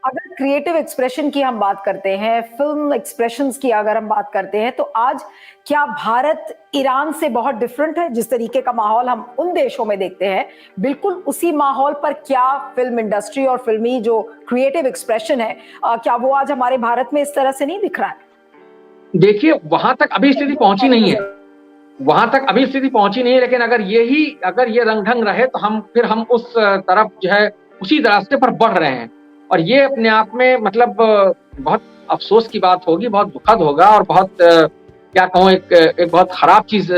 अगर creative expression की हम बात करते हैं, फिल्म एक्सप्रेशंस की अगर हम बात करते हैं, तो आज क्या भारत ईरान से बहुत डिफरेंट है? जिस तरीके का माहौल हम उन देशों में देखते हैं, बिल्कुल उसी माहौल पर क्या फिल्म इंडस्ट्री और फिल्मी जो क्रिएटिव एक्सप्रेशन है, क्या वो आज हमारे भारत में इस तरह से नहीं दिख रहा है? देखिए, वहां तक अभी स्थिति पहुंची नहीं है। वहां तक अभी स्थिति पहुंची नहीं है, लेकिन अगर ये रंग ढंग रहे तो हम उस तरफ जो है उसी रास्ते पर बढ़ रहे हैं। और ये अपने आप में मतलब बहुत अफसोस की बात होगी, बहुत दुखद होगा और बहुत क्या कहूँ, एक बहुत खराब चीज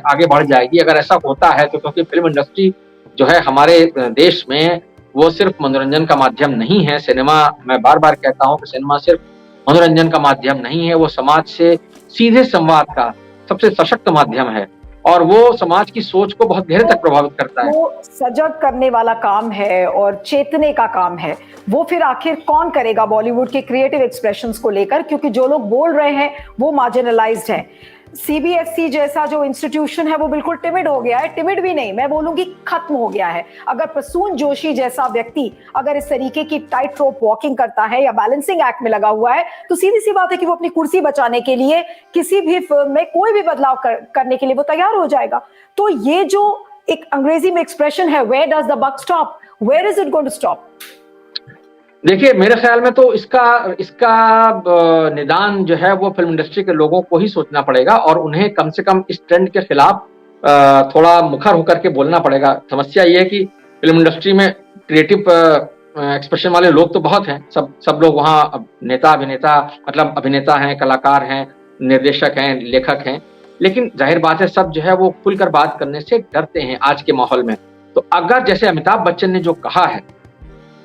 आगे बढ़ जाएगी अगर ऐसा होता है तो। क्योंकि फिल्म इंडस्ट्री जो है हमारे देश में, वो सिर्फ मनोरंजन का माध्यम नहीं है। सिनेमा, मैं बार बार कहता हूँ कि सिनेमा सिर्फ मनोरंजन का माध्यम नहीं है, वो समाज से सीधे संवाद का सबसे सशक्त माध्यम है और वो समाज की सोच को बहुत गहरे तक प्रभावित करता है। वो सजग करने वाला काम है और चेतने का काम है। वो फिर आखिर कौन करेगा बॉलीवुड के क्रिएटिव एक्सप्रेशंस को लेकर? क्योंकि जो लोग बोल रहे हैं वो मार्जिनलाइज्ड हैं। सीबीएसई जैसा जो इंस्टीट्यूशन है वो बिल्कुल टिमिड हो गया है। टिमिड भी नहीं, मैं बोलूंगी खत्म हो गया है। अगर प्रसून जोशी जैसा व्यक्ति अगर इस तरीके की टाइट रोप वॉकिंग करता है या बैलेंसिंग एक्ट में लगा हुआ है, तो सीधी सी बात है कि वो अपनी कुर्सी बचाने के लिए किसी भी फिल्म में कोई भी बदलाव करने के लिए वो तैयार हो जाएगा। तो ये जो एक अंग्रेजी में एक्सप्रेशन है, where does the buck stop, where is it going to stop? देखिए, मेरे ख्याल में तो इसका निदान जो है वो फिल्म इंडस्ट्री के लोगों को ही सोचना पड़ेगा और उन्हें कम से कम इस ट्रेंड के खिलाफ थोड़ा मुखर होकर के बोलना पड़ेगा। समस्या ये है कि फिल्म इंडस्ट्री में क्रिएटिव एक्सप्रेशन वाले लोग तो बहुत हैं। सब लोग वहाँ नेता अभिनेता, मतलब अभिनेता हैं, कलाकार हैं, निर्देशक हैं, लेखक हैं। लेकिन जाहिर बात है, सब जो है वो खुलकर बात करने से डरते हैं आज के माहौल में। तो अगर जैसे अमिताभ बच्चन ने जो कहा है,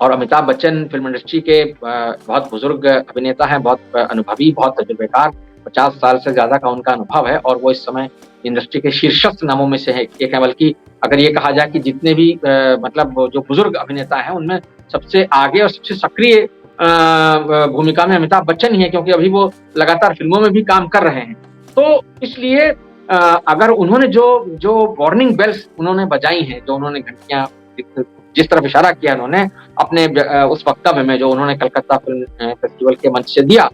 और अमिताभ बच्चन फिल्म इंडस्ट्री के बहुत बुजुर्ग अभिनेता हैं, बहुत अनुभवी, बहुत तजुर्बेकार, 50 साल से ज्यादा का उनका अनुभव है और वो इस समय इंडस्ट्री के शीर्षस्थ नामों में से एक है। बल्कि अगर ये कहा जाए कि जितने भी मतलब जो बुजुर्ग अभिनेता हैं उनमें सबसे आगे और सबसे सक्रिय भूमिका में अमिताभ बच्चन ही है, क्योंकि अभी वो लगातार फिल्मों में भी काम कर रहे हैं। तो इसलिए अगर उन्होंने जो वार्निंग बेल्स उन्होंने बजाई हैं, जो उन्होंने घंटियां, जिस तरफ इशारा किया उन्होंने अपने उस वक्तव्य में जो उन्होंने कलकत्ता फिल्म फेस्टिवल के मंच से दिया,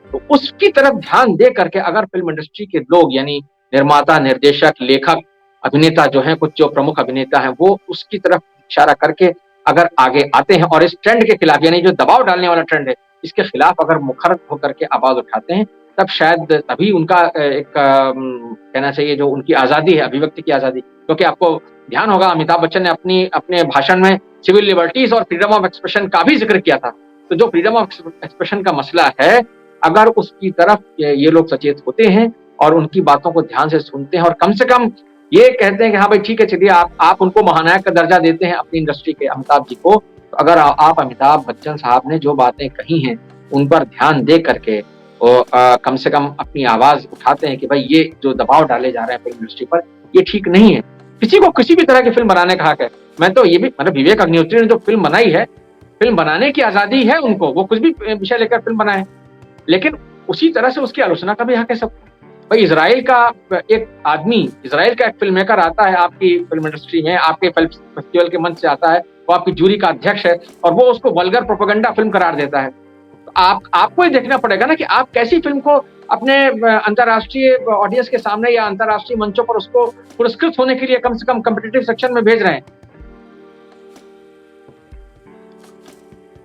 तो उसकी तरफ ध्यान दे करके अगर फिल्म इंडस्ट्री के लोग, यानी निर्माता, निर्देशक, लेखक, अभिनेता जो हैं, कुछ जो प्रमुख अभिनेता हैं, वो उसकी तरफ इशारा करके अगर आगे आते हैं और इस ट्रेंड के खिलाफ, यानी जो दबाव डालने वाला ट्रेंड है, इसके खिलाफ अगर मुखर होकर के आवाज उठाते हैं, तब शायद तभी उनका एक कहना चाहिए जो उनकी आजादी है, अभिव्यक्ति की आजादी। क्योंकि आपको ध्यान होगा, अमिताभ बच्चन ने अपने भाषण में सिविल लिबर्टीज और फ्रीडम ऑफ एक्सप्रेशन का भी जिक्र किया था। तो जो फ्रीडम ऑफ एक्सप्रेशन का मसला है, अगर उसकी तरफ ये लोग सचेत होते हैं और उनकी बातों को ध्यान से सुनते हैं और कम से कम ये कहते हैं कि हाँ भाई ठीक है, चलिए आप उनको महानायक का दर्जा देते हैं अपनी इंडस्ट्री के, अमिताभ जी को, तो अगर आप अमिताभ बच्चन साहब ने जो बातें कही हैं उन पर ध्यान दे करके कम से कम अपनी आवाज उठाते हैं कि भाई ये जो दबाव डाले जा रहे हैं फिल्म इंडस्ट्री पर, ये ठीक नहीं है। किसी को किसी भी तरह की फिल्म बनाने का हक है। मैं तो ये भी, मतलब विवेक अग्निहोत्री ने जो फिल्म बनाई है, फिल्म बनाने की आजादी है उनको, वो कुछ भी विषय लेकर फिल्म बनाए, लेकिन उसी तरह से उसकी आलोचना का भी हक है सबको। भाई इजराइल का एक आदमी, इजराइल का एक फिल्म मेकर आता है आपकी फिल्म इंडस्ट्री में, आपके फिल्म फेस्टिवल के मंच से आता है, वो आपकी जूरी का अध्यक्ष है और वो उसको वल्गर प्रोपेगेंडा फिल्म करार देता है। तो आपको ये देखना पड़ेगा ना कि आप कैसी फिल्म को अपने अंतर्राष्ट्रीय ऑडियंस के सामने या अंतर्राष्ट्रीय मंचों पर उसको पुरस्कृत होने के लिए कम से कम कॉम्पिटिटिव सेक्शन में भेज रहे हैं।